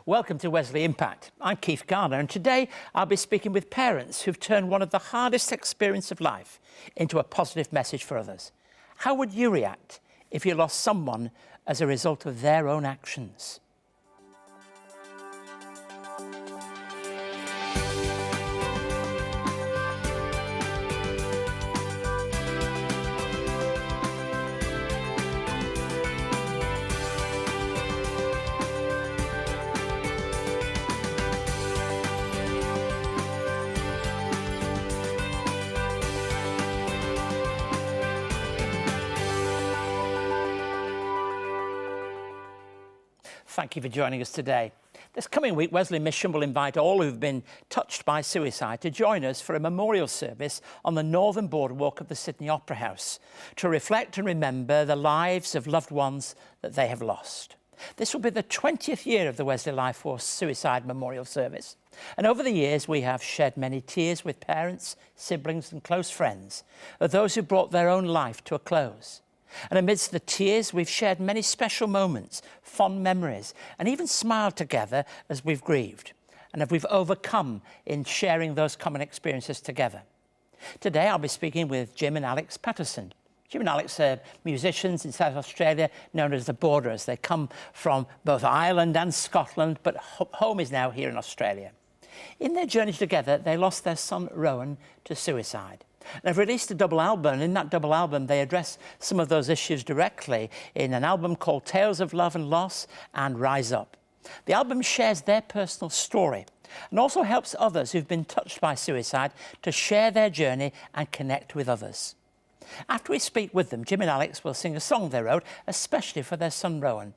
Welcome to Wesley Impact. I'm Keith Garner, and today I'll be speaking with parents who've turned one of the hardest experiences of life into a positive message for others. How would you react if you lost someone as a result of their own actions? Thank you for joining us today. This coming week, Wesley Mission will invite all who've been touched by suicide to join us for a memorial service on the northern boardwalk of the Sydney Opera House to reflect and remember the lives of loved ones that they have lost. This will be the 20th year of the Wesley LifeForce Suicide Memorial Service. And over the years, we have shed many tears with parents, siblings and close friends of those who brought their own life to a close. And amidst the tears, we've shared many special moments, fond memories, and even smiled together as we've grieved, and as we've overcome in sharing those common experiences together. Today, I'll be speaking with Jim and Alex Paterson. Jim and Alex are musicians in South Australia known as the Borderers. They come from both Ireland and Scotland, but home is now here in Australia. In their journey together, they lost their son, Rowan, to suicide. They've released a double album, and in that double album they address some of those issues directly in an album called Tales of Love and Loss and Rise Up. The album shares their personal story and also helps others who've been touched by suicide to share their journey and connect with others. After we speak with them, Jim and Alex will sing a song they wrote especially for their son Rowan.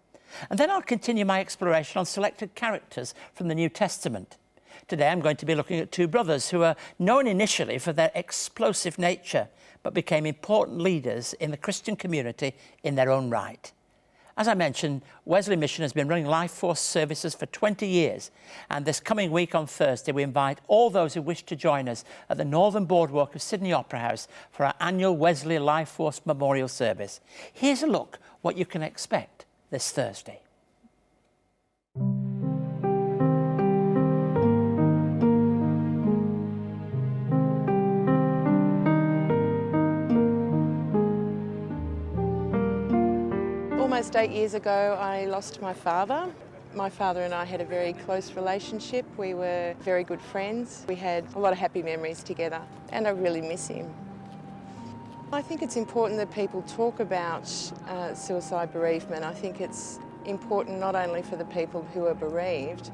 And then I'll continue my exploration on selected characters from the New Testament. Today I'm going to be looking at two brothers who are known initially for their explosive nature, but became important leaders in the Christian community in their own right. As I mentioned, Wesley Mission has been running LifeForce services for 20 years, and this coming week on Thursday we invite all those who wish to join us at the northern boardwalk of Sydney Opera House for our annual Wesley LifeForce Memorial Service. Here's a look what you can expect this Thursday. Almost 8 years ago, I lost my father. My father and I had a very close relationship. We were very good friends. We had a lot of happy memories together, and I really miss him. I think it's important that people talk about suicide bereavement. I think it's important not only for the people who are bereaved,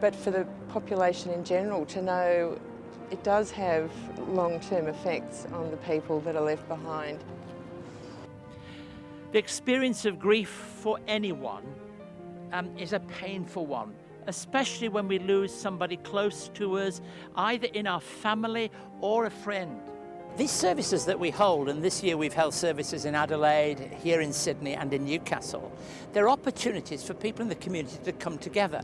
but for the population in general to know it does have long-term effects on the people that are left behind. The experience of grief for anyone is a painful one, especially when we lose somebody close to us, either in our family or a friend. These services that we hold, and this year we've held services in Adelaide, here in Sydney and in Newcastle, they're opportunities for people in the community to come together.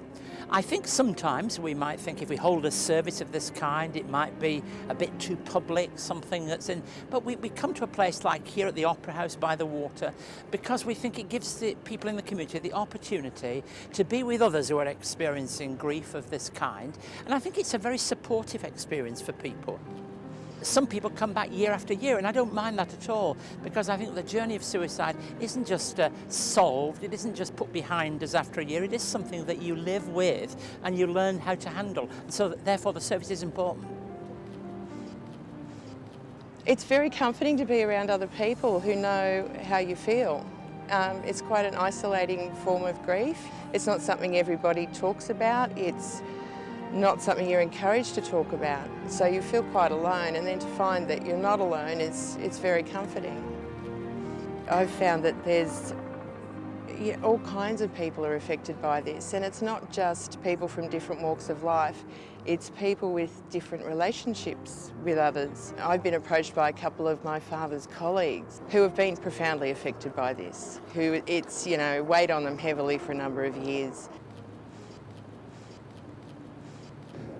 I think sometimes we might think if we hold a service of this kind, it might be a bit too public, something that's in, but we come to a place like here at the Opera House by the water because we think it gives the people in the community the opportunity to be with others who are experiencing grief of this kind. And I think it's a very supportive experience for people. Some people come back year after year, and I don't mind that at all, because I think the journey of suicide isn't just solved, it isn't just put behind us after a year, it is something that you live with and you learn how to handle. And so therefore the service is important. It's very comforting to be around other people who know how you feel. It's quite an isolating form of grief. It's not something everybody talks about. It's not something you're encouraged to talk about. So you feel quite alone, and then to find that you're not alone it's very comforting. I've found that there's all kinds of people are affected by this, and it's not just people from different walks of life, it's people with different relationships with others. I've been approached by a couple of my father's colleagues who have been profoundly affected by this, who it's, weighed on them heavily for a number of years.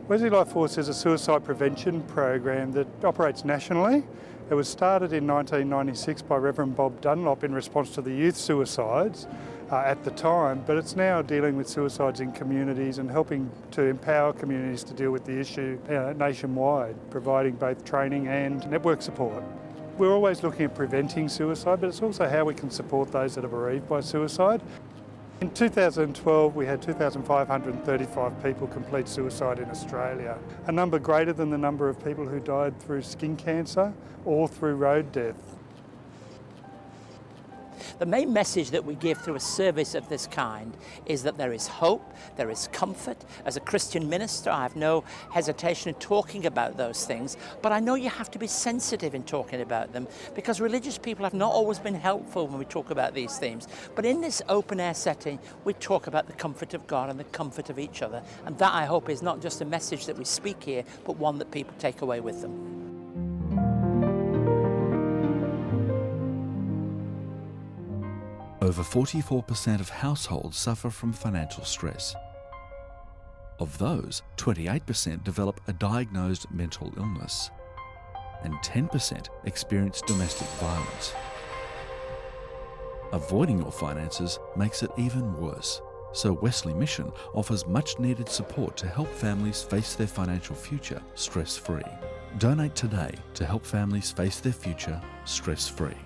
Wesley LifeForce is a suicide prevention program that operates nationally. It was started in 1996 by Reverend Bob Dunlop in response to the youth suicides, at the time, but it's now dealing with suicides in communities and helping to empower communities to deal with the issue nationwide, providing both training and network support. We're always looking at preventing suicide, but it's also how we can support those that are bereaved by suicide. In 2012, we had 2,535 people complete suicide in Australia, a number greater than the number of people who died through skin cancer or through road death. The main message that we give through a service of this kind is that there is hope, there is comfort. As a Christian minister, I have no hesitation in talking about those things, but I know you have to be sensitive in talking about them because religious people have not always been helpful when we talk about these themes. But in this open air setting, we talk about the comfort of God and the comfort of each other. And that, I hope, is not just a message that we speak here, but one that people take away with them. Over 44% of households suffer from financial stress. Of those, 28% develop a diagnosed mental illness, and 10% experience domestic violence. Avoiding your finances makes it even worse, so Wesley Mission offers much-needed support to help families face their financial future stress-free. Donate today to help families face their future stress-free.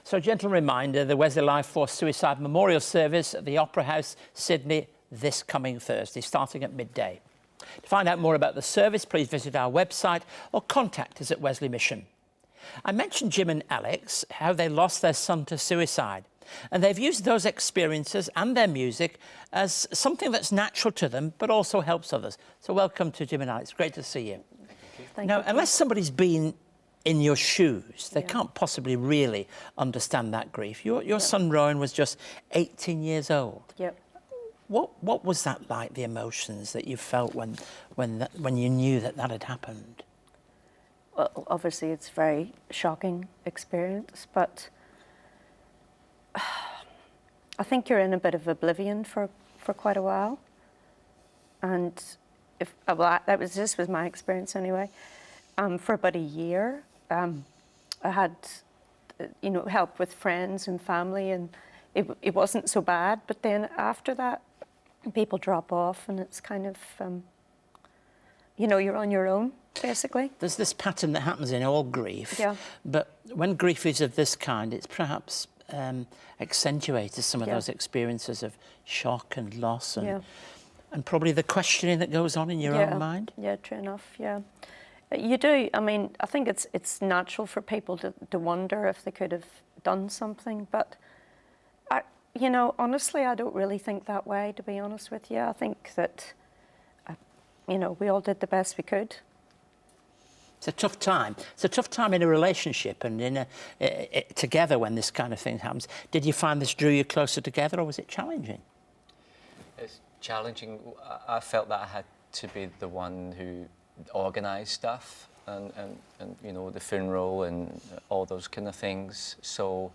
So a gentle reminder, the Wesley LifeForce Suicide Memorial Service at the Opera House, Sydney, this coming Thursday, starting at midday. To find out more about the service, please visit our website or contact us at Wesley Mission. I mentioned Jim and Alex, how they lost their son to suicide. And they've used those experiences and their music as something that's natural to them, but also helps others. So welcome to Jim and Alex. Great to see you. Thank you. Now, unless somebody's been in your shoes, they can't possibly really understand that grief. Your son Rowan was just 18 years old. Yep. What was that like, the emotions that you felt when you knew that had happened? Well, obviously it's a very shocking experience, but I think you're in a bit of oblivion for quite a while. And this was my experience anyway. For about a year, I had, help with friends and family, and it wasn't so bad. But then after that, people drop off, and it's kind of, you're on your own, basically. There's this pattern that happens in all grief. Yeah. But when grief is of this kind, it's perhaps accentuated some of those experiences of shock and loss and probably the questioning that goes on in your own mind. Yeah, true enough, yeah. You do. I mean, I think it's natural for people to wonder if they could have done something, but honestly, I don't really think that way, to be honest with you. I think that, we all did the best we could. It's a tough time. It's a tough time in a relationship and in together when this kind of thing happens. Did you find this drew you closer together, or was it challenging? It's challenging. I felt that I had to be the one who organised stuff and the funeral and all those kind of things. So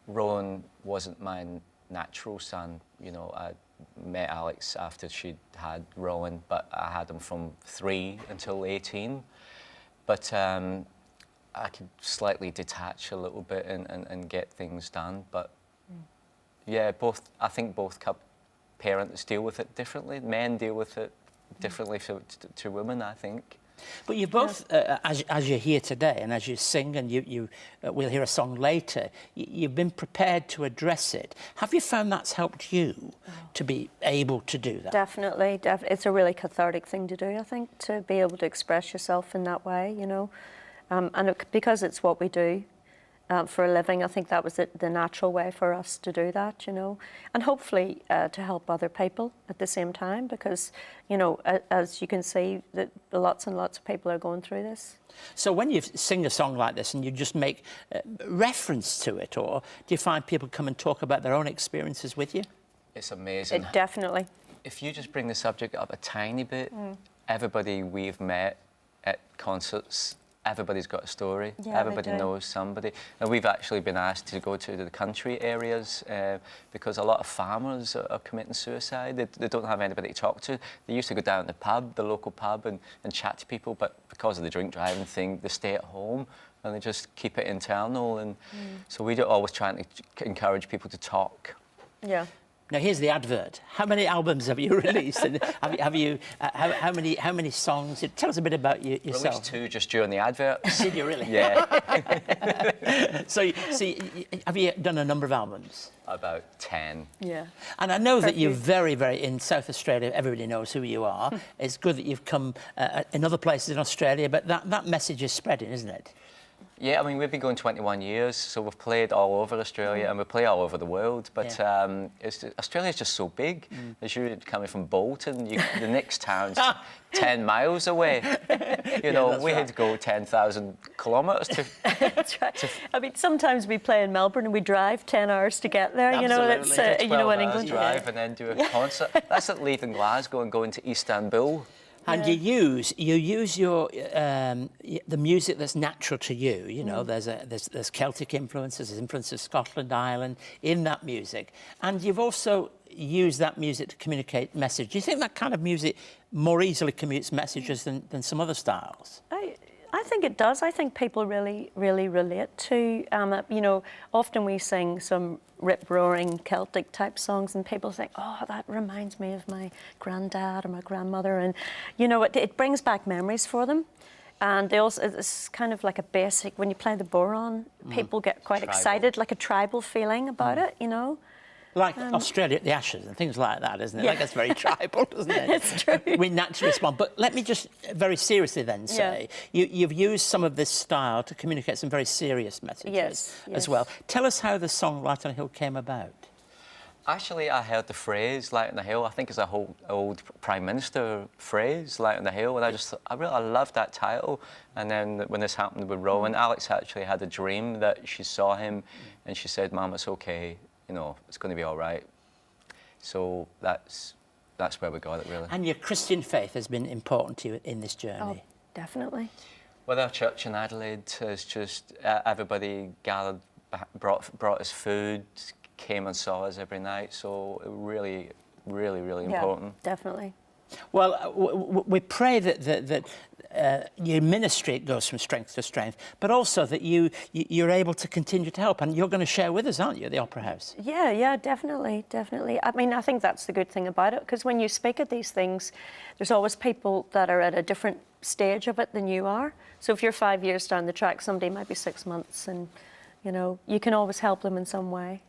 Rowan wasn't my natural son. I met Alex after she'd had Rowan, but I had him from 3 until 18. But I could slightly detach a little bit and get things done. But yeah, I think both parents deal with it differently. Men deal with it differently to women, I think. But you both, as you're here today and as you sing and we'll hear a song later, you've been prepared to address it. Have you found that's helped you to be able to do that? Definitely. It's a really cathartic thing to do, I think, to be able to express yourself in that way, and because it's what we do for a living, I think that was the natural way for us to do that, and hopefully to help other people at the same time, because, as you can see, that lots and lots of people are going through this. So when you sing a song like this and you just make reference to it, or do you find people come and talk about their own experiences with you? It's amazing. Definitely. If you just bring the subject up a tiny bit, everybody we've met at concerts, everybody's got a story. Yeah, everybody knows somebody. And we've actually been asked to go to the country areas because a lot of farmers are committing suicide. They don't have anybody to talk to. They used to go down to the local pub, and chat to people, but because of the drink driving thing, they stay at home. and they just keep it internal. And so we're always trying to encourage people to talk. Yeah. Now here's the advert. How many albums have you released? And how many songs? Tell us a bit about yourself. Released 2 just during the advert. Did you really? Yeah. So have you done a number of albums? About 10. Yeah. And I know that you're very, very in South Australia. Everybody knows who you are. It's good that you've come in other places in Australia, but that message is spreading, isn't it? Yeah, I mean, we've been going 21 years, so we've played all over Australia and we play all over the world. But Australia's just so big. As you're coming from Bolton, the next town's 10 miles away. You know, we had to go 10,000 kilometres to... That's right. I mean, sometimes we play in Melbourne and we drive 10 hours to get there. Absolutely. You know, that's you know, in England. Drive and then do a concert. That's like leaving Glasgow and going to Istanbul. And you use your the music that's natural to you. You know, there's Celtic influences, there's influences of Scotland, Ireland in that music, and you've also used that music to communicate message. Do you think that kind of music more easily commutes messages than some other styles? I think it does. I think people really, really relate to, you know, often we sing some rip-roaring Celtic type songs and people think, oh, that reminds me of my granddad or my grandmother. And, you know, it brings back memories for them. And they also, it's kind of like a basic, when you play the boron, people get quite excited, like a tribal feeling about it, you know. Like Australia at the Ashes and things like that, isn't it? Yeah. Like that's very tribal, doesn't it? It's true. We naturally respond. But let me just very seriously then say, you've used some of this style to communicate some very serious messages as well. Tell us how the song Light on a Hill came about. Actually, I heard the phrase "Light on the Hill." I think it's a whole old Prime Minister phrase, "Light on the Hill," and I really loved that title. And then when this happened with Rowan, Alex actually had a dream that she saw him, and she said, "Mum, it's okay. You know, it's going to be all right." So that's where we got it, really. And your Christian faith has been important to you in this journey. Oh, definitely. Well, our church in Adelaide is just everybody gathered, brought us food, came and saw us every night. So really, really, really important. Definitely. Well, we pray that your ministry goes from strength to strength, but also that you're able to continue to help, and you're going to share with us, aren't you, at the Opera House? Yeah, definitely. I mean, I think that's the good thing about it, because when you speak at these things, there's always people that are at a different stage of it than you are. So if you're 5 years down the track, somebody might be 6 months, and, you know, you can always help them in some way.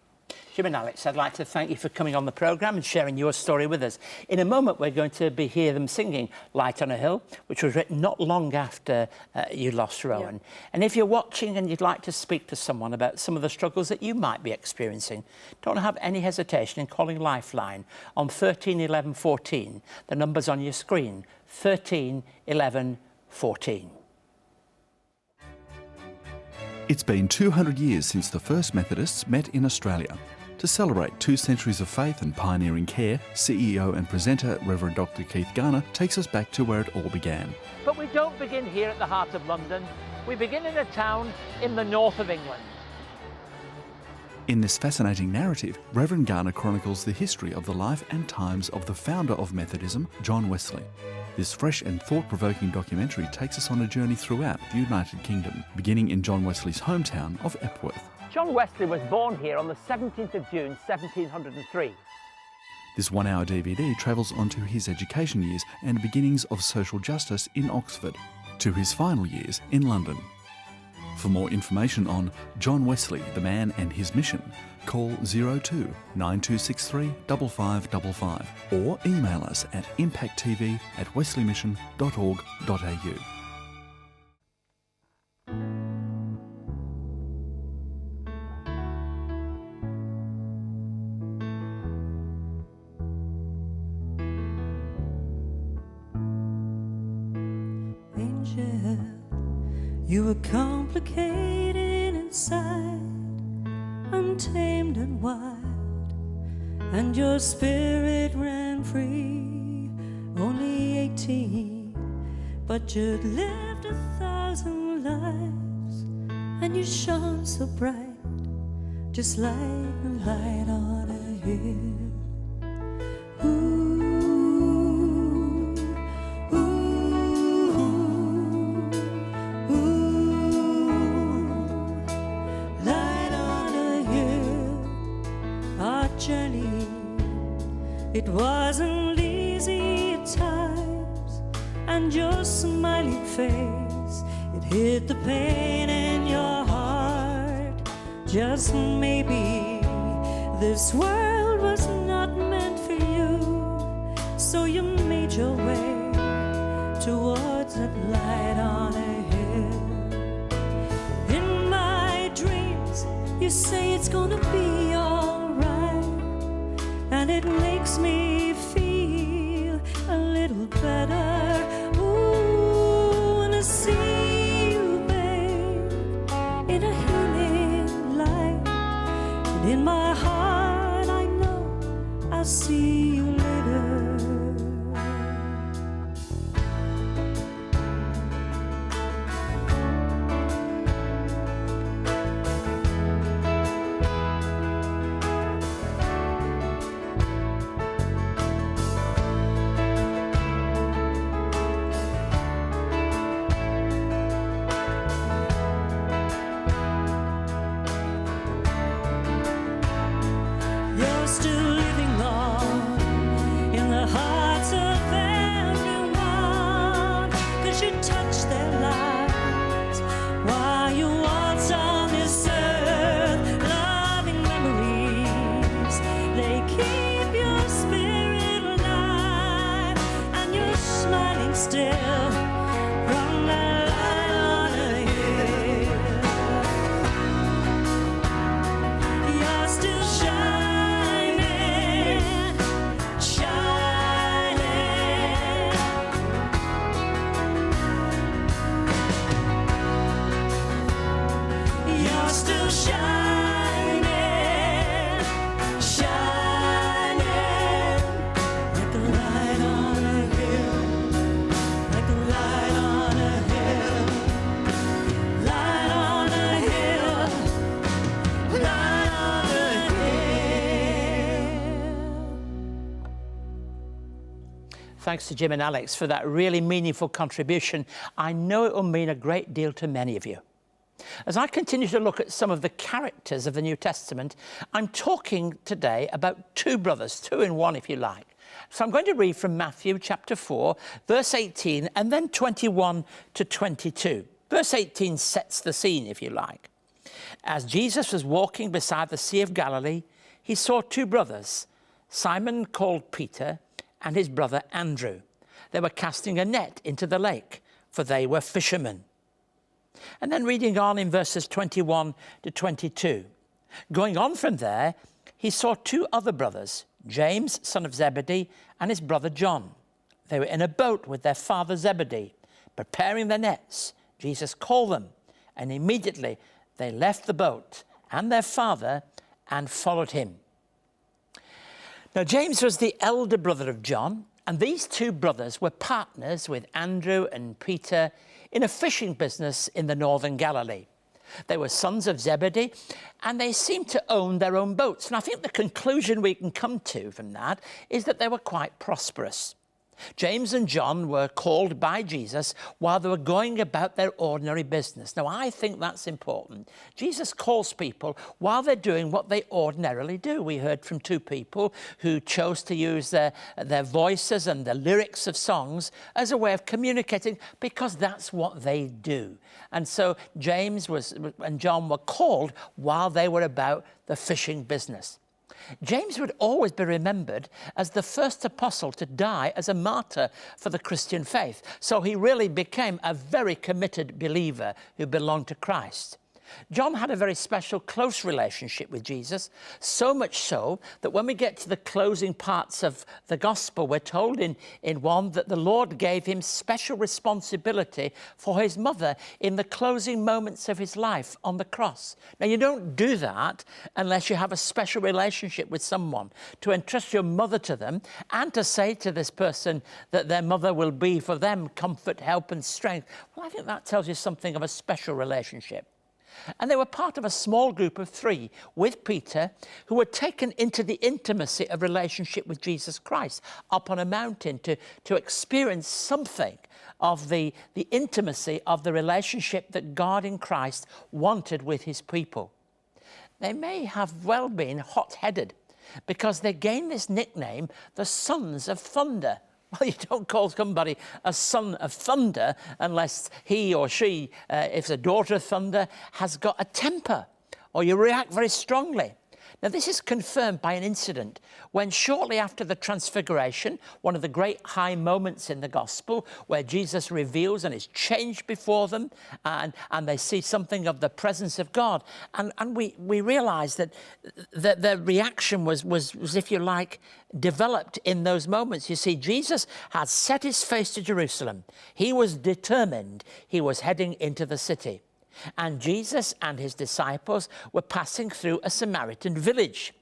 Jim and Alex, I'd like to thank you for coming on the programme and sharing your story with us. In a moment, we're going to hear them singing Light on a Hill, which was written not long after you lost Rowan. Yeah. And if you're watching and you'd like to speak to someone about some of the struggles that you might be experiencing, don't have any hesitation in calling Lifeline on 13 11 14. The number's on your screen, 13 11 14. It's been 200 years since the first Methodists met in Australia. To celebrate 2 centuries of faith and pioneering care, CEO and presenter Reverend Dr. Keith Garner takes us back to where it all began. But we don't begin here at the heart of London. We begin in a town in the north of England. In this fascinating narrative, Reverend Garner chronicles the history of the life and times of the founder of Methodism, John Wesley. This fresh and thought-provoking documentary takes us on a journey throughout the United Kingdom, beginning in John Wesley's hometown of Epworth. John Wesley was born here on the 17th of June, 1703. This 1-hour DVD travels onto his education years and beginnings of social justice in Oxford, to his final years in London. For more information on John Wesley, the man and his mission, call 02 9263 5555 or email us at impacttv@wesleymission.org.au. Angel, you were complicated inside, untamed and wild, and your spirit ran free. Only 18, but you'd lived 1,000 lives, and you shone so bright, just like a light on a hill. Ooh. Ooh, ooh, It wasn't easy at times, and your smiling face, it hid the pain in your heart. Just maybe this world was not meant for you, so you made your way towards that light on a hill. In my dreams, you say it's gonna be alright, and it makes me feel a little better. Ooh, and I see you, babe, in a healing light, and in my heart I know I'll see you later. You're still living on in the hearts of everyone, 'cause you touch their lives while you waltz on this earth. Loving memories, they keep your spirit alive, and you're smiling still from that light on a hill. You're still shining, shining. You're still shining, shining, like a light on a hill, like a light on a hill, light on a hill, light on a hill. Thanks to Jim and Alex for that really meaningful contribution. I know it will mean a great deal to many of you. As I continue to look at some of the characters of the New Testament, I'm talking today about two brothers, two in one if you like. So I'm going to read from Matthew chapter 4, verse 18, and then 21 to 22. Verse 18 sets the scene, if you like. As Jesus was walking beside the Sea of Galilee, he saw two brothers, Simon called Peter and his brother Andrew. They were casting a net into the lake, for they were fishermen. And then reading on in verses 21 to 22. Going on from there, he saw two other brothers, James, son of Zebedee, and his brother John. They were in a boat with their father Zebedee, preparing their nets. Jesus called them, and immediately they left the boat and their father and followed him. Now, James was the elder brother of John, and these two brothers were partners with Andrew and Peter in a fishing business in the northern Galilee. They were sons of Zebedee, and they seemed to own their own boats. And I think the conclusion we can come to from that is that they were quite prosperous. James and John were called by Jesus while they were going about their ordinary business. Now, I think that's important. Jesus calls people while they're doing what they ordinarily do. We heard from two people who chose to use their voices and the lyrics of songs as a way of communicating because that's what they do. And so James and John were called while they were about the fishing business. James would always be remembered as the first apostle to die as a martyr for the Christian faith. So he really became a very committed believer who belonged to Christ. John had a very special, close relationship with Jesus, so much so that when we get to the closing parts of the gospel, we're told in one that the Lord gave him special responsibility for his mother in the closing moments of his life on the cross. Now, you don't do that unless you have a special relationship with someone, to entrust your mother to them and to say to this person that their mother will be for them comfort, help and strength. Well, I think that tells you something of a special relationship. And they were part of a small group of three with Peter who were taken into the intimacy of relationship with Jesus Christ up on a mountain to experience something of the intimacy of the relationship that God in Christ wanted with his people. They may have well been hot-headed because they gained this nickname, the Sons of Thunder. Well, you don't call somebody a son of thunder unless he or she, if it's a daughter of thunder, has got a temper, or you react very strongly. Now, this is confirmed by an incident when shortly after the Transfiguration, one of the great high moments in the Gospel, where Jesus reveals and is changed before them, and they see something of the presence of God. And we realise that the reaction was, if you like, developed in those moments. You see, Jesus had set his face to Jerusalem. He was determined. He was heading into the city. And Jesus and his disciples were passing through a Samaritan village.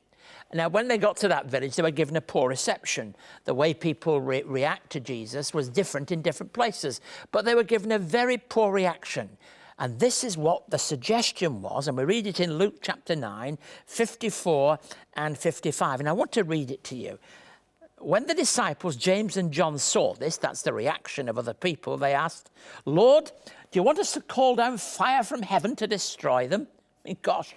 Now, when they got to that village, they were given a poor reception. The way people react to Jesus was different in different places, but they were given a very poor reaction. And this is what the suggestion was, and we read it in Luke chapter 9, 54 and 55. And I want to read it to you. When the disciples, James and John, saw this, that's the reaction of other people, they asked, "Lord, do you want us to call down fire from heaven to destroy them?" I mean, gosh,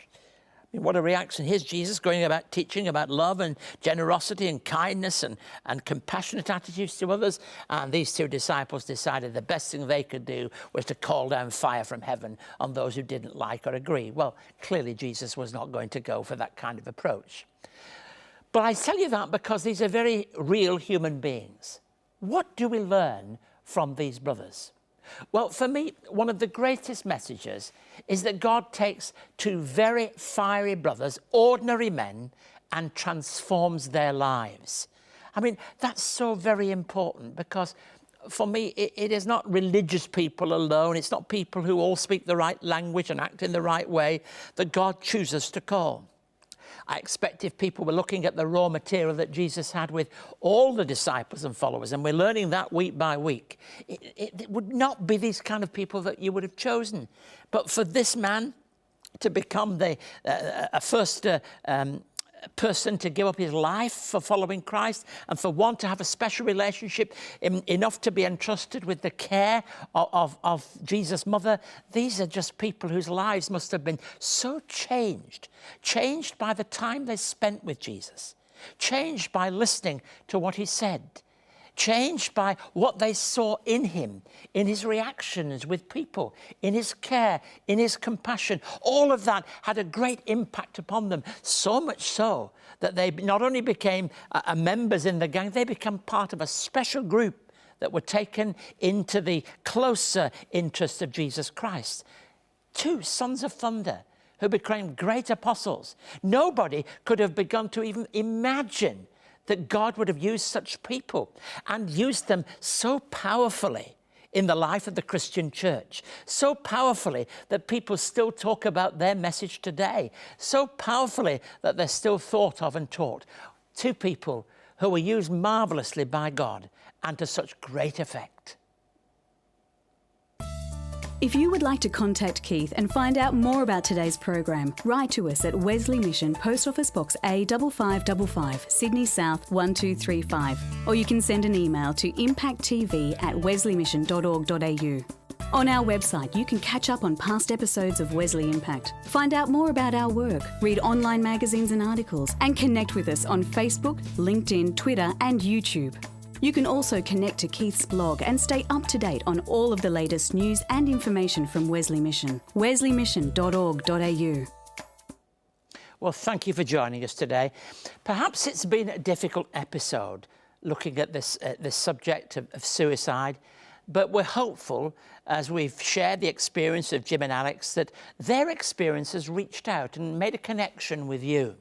what a reaction. Here's Jesus going about teaching about love and generosity and kindness and compassionate attitudes to others. And these two disciples decided the best thing they could do was to call down fire from heaven on those who didn't like or agree. Well, clearly Jesus was not going to go for that kind of approach. But I tell you that because these are very real human beings. What do we learn from these brothers? Well, for me, one of the greatest messages is that God takes two very fiery brothers, ordinary men, and transforms their lives. I mean, that's so very important because for me, it is not religious people alone. It's not people who all speak the right language and act in the right way that God chooses to call. I expect if people were looking at the raw material that Jesus had with all the disciples and followers, and we're learning that week by week, it would not be these kind of people that you would have chosen. But for this man to become the first person to give up his life for following Christ, and for one to have a special relationship enough to be entrusted with the care of Jesus' mother, these are just people whose lives must have been so changed by the time they spent with Jesus, changed by listening to what he said, changed by what they saw in him, in his reactions with people, in his care, in his compassion. All of that had a great impact upon them, so much so that they not only became members in the gang, they became part of a special group that were taken into the closer interests of Jesus Christ. Two sons of thunder who became great apostles. Nobody could have begun to even imagine that God would have used such people and used them so powerfully in the life of the Christian church, so powerfully that people still talk about their message today, so powerfully that they're still thought of and taught. Two people who were used marvelously by God and to such great effect. If you would like to contact Keith and find out more about today's program, write to us at Wesley Mission, Post Office Box A5555, Sydney South 1235, or you can send an email to impacttv@wesleymission.org.au. On our website, you can catch up on past episodes of Wesley Impact, find out more about our work, read online magazines and articles, and connect with us on Facebook, LinkedIn, Twitter, and YouTube. You can also connect to Keith's blog and stay up to date on all of the latest news and information from Wesley Mission. wesleymission.org.au. Well, thank you for joining us today. Perhaps it's been a difficult episode looking at this subject of suicide, but we're hopeful, as we've shared the experience of Jim and Alex, that their experience has reached out and made a connection with you.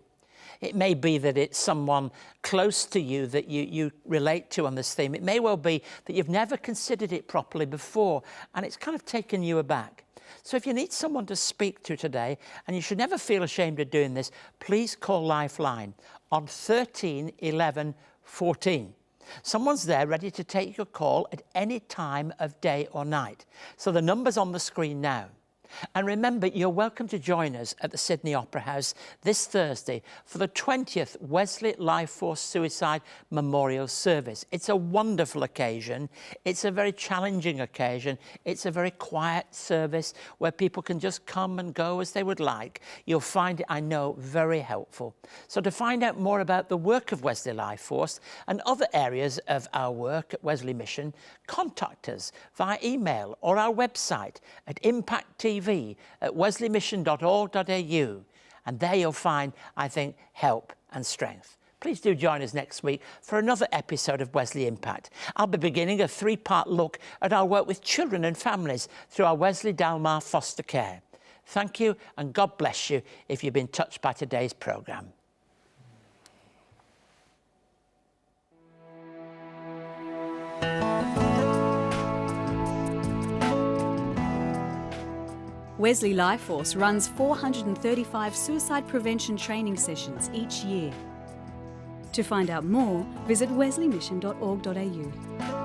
It may be that it's someone close to you that you relate to on this theme. It may well be that you've never considered it properly before and it's kind of taken you aback. So if you need someone to speak to today, and you should never feel ashamed of doing this, please call Lifeline on 13 11 14. Someone's there ready to take your call at any time of day or night. So the number's on the screen now. And remember, you're welcome to join us at the Sydney Opera House this Thursday for the 20th Wesley LifeForce Suicide Memorial Service. It's a wonderful occasion. It's a very challenging occasion. It's a very quiet service where people can just come and go as they would like. You'll find it, I know, very helpful. So to find out more about the work of Wesley LifeForce and other areas of our work at Wesley Mission, contact us via email or our website at impacttv@wesleymission.org.au, and there you'll find, I think, help and strength. Please do join us next week for another episode of Wesley Impact. I'll be beginning a 3-part look at our work with children and families through our Wesley Dalmar foster care. Thank you, and God bless you if you've been touched by today's programme. Wesley LifeForce runs 435 suicide prevention training sessions each year. To find out more, visit wesleymission.org.au.